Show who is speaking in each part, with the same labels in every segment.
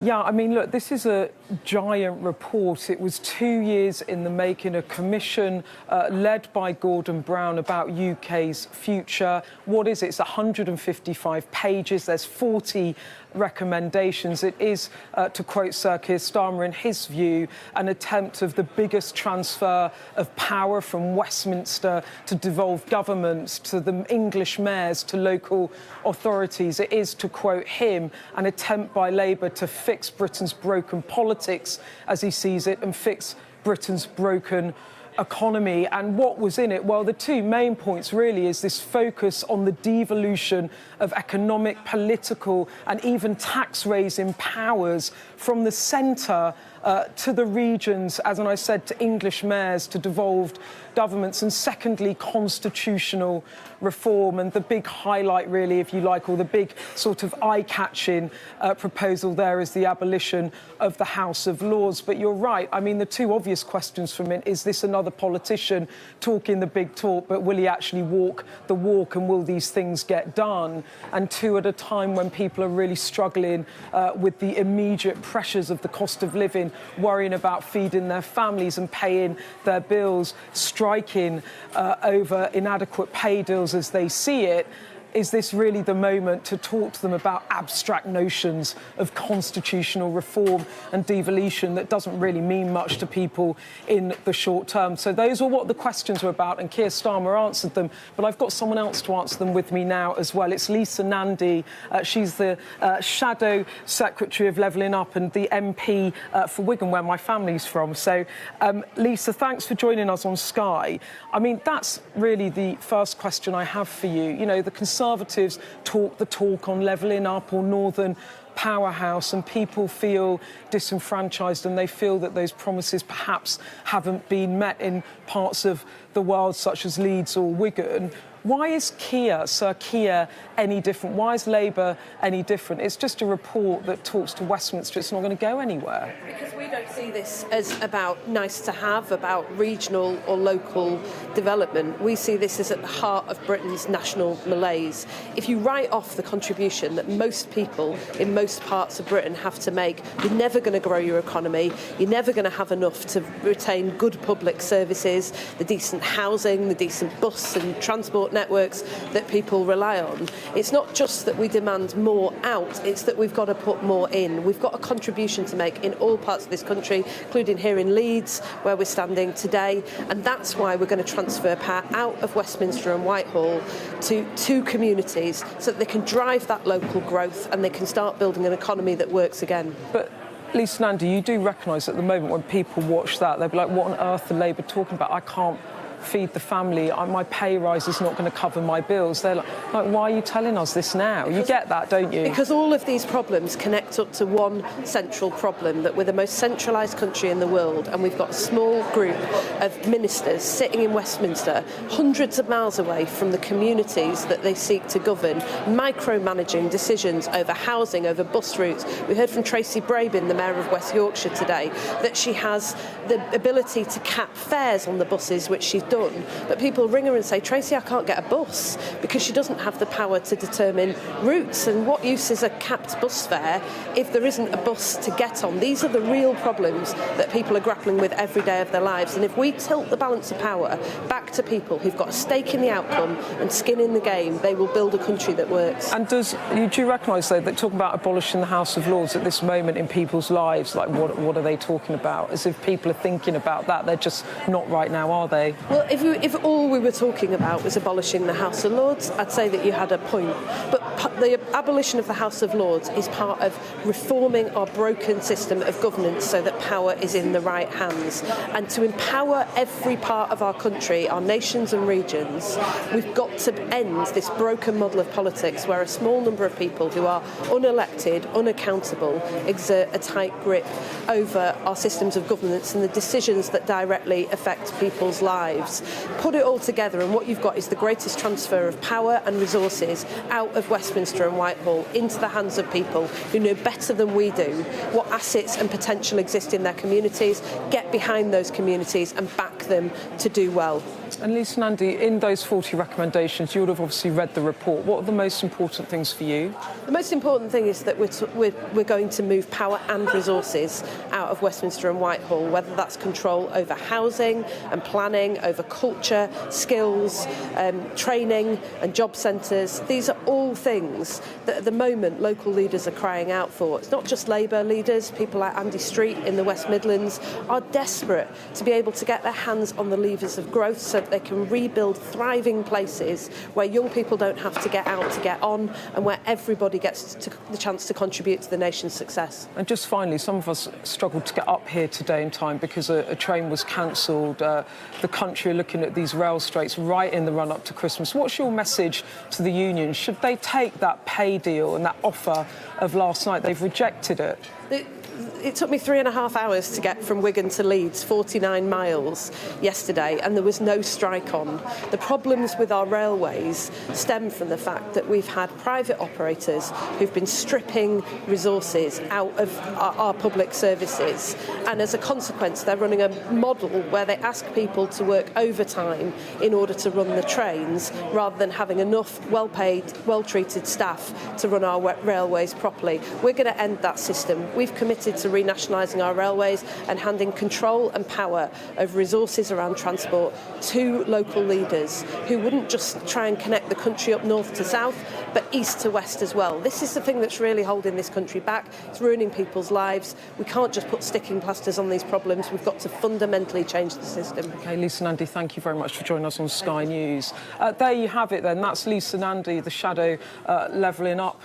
Speaker 1: Yeah, I mean, look, this is a giant report. It was 2 years in the making, a commission led by Gordon Brown about UK's future. What is it? It's 155 pages. There's 40 recommendations. It is, to quote Sir Keir Starmer, in his view, an attempt of the biggest transfer of power from Westminster to devolve governments, to the English mayors, to local authorities. It is, to quote him, an attempt by Labour to fix Britain's broken politics, as he sees it, and fix Britain's broken economy. And what was in it? Well, the two main points really is this focus on the devolution of economic, political and even tax-raising powers from the centre to the regions, as I said, to English mayors, to devolved governments, and secondly, constitutional reform. And the big highlight, really, if you like, or the big sort of eye-catching proposal there is the abolition of the House of Lords. But you're right. I mean, the two obvious questions from it: is this another politician talking the big talk, but will he actually walk the walk, and will these things get done? And two, at a time when people are really struggling with the immediate pressures of the cost of living, worrying about feeding their families and paying their bills, striking over inadequate pay deals as they see it. Is this really the moment to talk to them about abstract notions of constitutional reform and devolution that doesn't really mean much to people in the short term? So those are what the questions were about, and Keir Starmer answered them. But I've got someone else to answer them with me now as well. It's Lisa Nandy. She's the Shadow Secretary of Levelling Up and the MP for Wigan, where my family's from. So, Lisa, thanks for joining us on Sky. I mean, that's really the first question I have for you. You know, the Conservatives talk the talk on levelling up or Northern powerhouse, and people feel disenfranchised, and they feel that those promises perhaps haven't been met in parts of the world such as Leeds or Wigan. Why is Sir Keir, any different? Why is Labour any different? It's just a report that talks to Westminster. It's not going to go anywhere.
Speaker 2: Because we don't see this as about nice to have, about regional or local development. We see this as at the heart of Britain's national malaise. If you write off the contribution that most people in most parts of Britain have to make, you're never going to grow your economy. You're never going to have enough to retain good public services, the decent housing, the decent bus and transport networks that people rely on. It's not just that we demand more out, it's that we've got to put more in. We've got a contribution to make in all parts of this country, including here in Leeds, where we're standing today, and that's why we're going to transfer power out of Westminster and Whitehall to two communities so that they can drive that local growth and they can start building an economy that works again.
Speaker 1: But Lisa Nandy, you do recognise at the moment when people watch that, they'll be like, what on earth are Labour talking about? I can't feed the family, my pay rise is not going to cover my bills. They're like, why are you telling us this now? You get that, don't you?
Speaker 2: Because all of these problems connect up to one central problem, that we're the most centralised country in the world, and we've got a small group of ministers sitting in Westminster, hundreds of miles away from the communities that they seek to govern, micromanaging decisions over housing, over bus routes. We heard from Tracy Brabin, the Mayor of West Yorkshire today, that she has the ability to cap fares on the buses, which she's done, but people ring her and say, Tracy, I can't get a bus, because she doesn't have the power to determine routes. And what use is a capped bus fare if there isn't a bus to get on? These are the real problems that people are grappling with every day of their lives, and if we tilt the balance of power back to people who've got a stake in the outcome and skin in the game, they will build a country that works.
Speaker 1: And do you recognise, though, that talking about abolishing the House of Lords at this moment in people's lives, like what are they talking about? As if people are thinking about that. They're just not right now, are they?
Speaker 2: Well, if all we were talking about was abolishing the House of Lords, I'd say that you had a point. But the abolition of the House of Lords is part of reforming our broken system of governance so that power is in the right hands. And to empower every part of our country, our nations and regions, we've got to end this broken model of politics where a small number of people who are unelected, unaccountable, exert a tight grip over our systems of governance and the decisions that directly affect people's lives. Put it all together, and what you've got is the greatest transfer of power and resources out of Westminster and Whitehall into the hands of people who know better than we do what assets and potential exist in their communities, get behind those communities and back them to do well.
Speaker 1: And Lisa Nandy, in those 40 recommendations, you would have obviously read the report. What are the most important things for you?
Speaker 2: The most important thing is that we're going to move power and resources out of Westminster and Whitehall, whether that's control over housing and planning, over culture, skills, training and job centres. These are all things that at the moment local leaders are crying out for. It's not just Labour leaders, people like Andy Street in the West Midlands are desperate to be able to get their hands on the levers of growth so that they can rebuild thriving places where young people don't have to get out to get on and where everybody gets the chance to contribute to the nation's success.
Speaker 1: And just finally, some of us struggled to get up here today in time because a train was cancelled. The country are looking at these rail strikes right in the run-up to Christmas. What's your message to the union? Should they take that pay deal and that offer of last night? They've rejected it.
Speaker 2: It took me 3.5 hours to get from Wigan to Leeds, 49 miles yesterday, and there was no strike on. The problems with our railways stem from the fact that we've had private operators who've been stripping resources out of our public services, and as a consequence they're running a model where they ask people to work overtime in order to run the trains rather than having enough well-paid, well-treated staff to run our railways properly. We're going to end that system. We've committed to renationalising our railways and handing control and power over resources around transport to local leaders who wouldn't just try and connect the country up north to south, but east to west as well. This is the thing that's really holding this country back. It's ruining people's lives. We can't just put sticking plasters on these problems. We've got to fundamentally change the system.
Speaker 1: OK, Lisa Nandy, thank you very much for joining us on Sky News. There you have it then. That's Lisa Nandy, the Shadow Levelling Up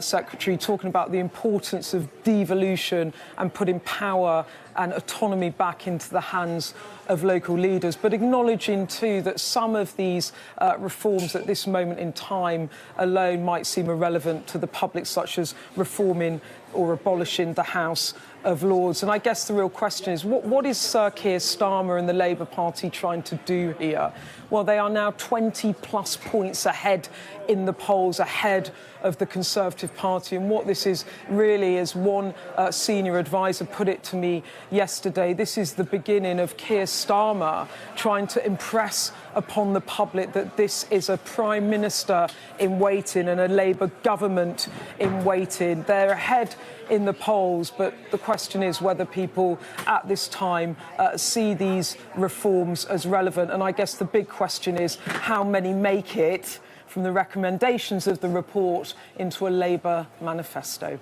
Speaker 1: Secretary, talking about the importance of devolution and putting power and autonomy back into the hands of local leaders, but acknowledging too that some of these reforms at this moment in time alone might seem irrelevant to the public, such as reforming or abolishing the House of Lords. And I guess the real question is, what is Sir Keir Starmer and the Labour Party trying to do here? Well, they are now 20-plus points ahead in the polls, ahead of the Conservative Party. And what this is really, as one senior advisor put it to me yesterday, this is the beginning of Keir Starmer trying to impress upon the public that this is a Prime Minister in waiting and a Labour government in waiting. They're ahead in the polls, but the question is whether people at this time see these reforms as relevant. And I guess the big question is how many make it from the recommendations of the report into a Labour manifesto.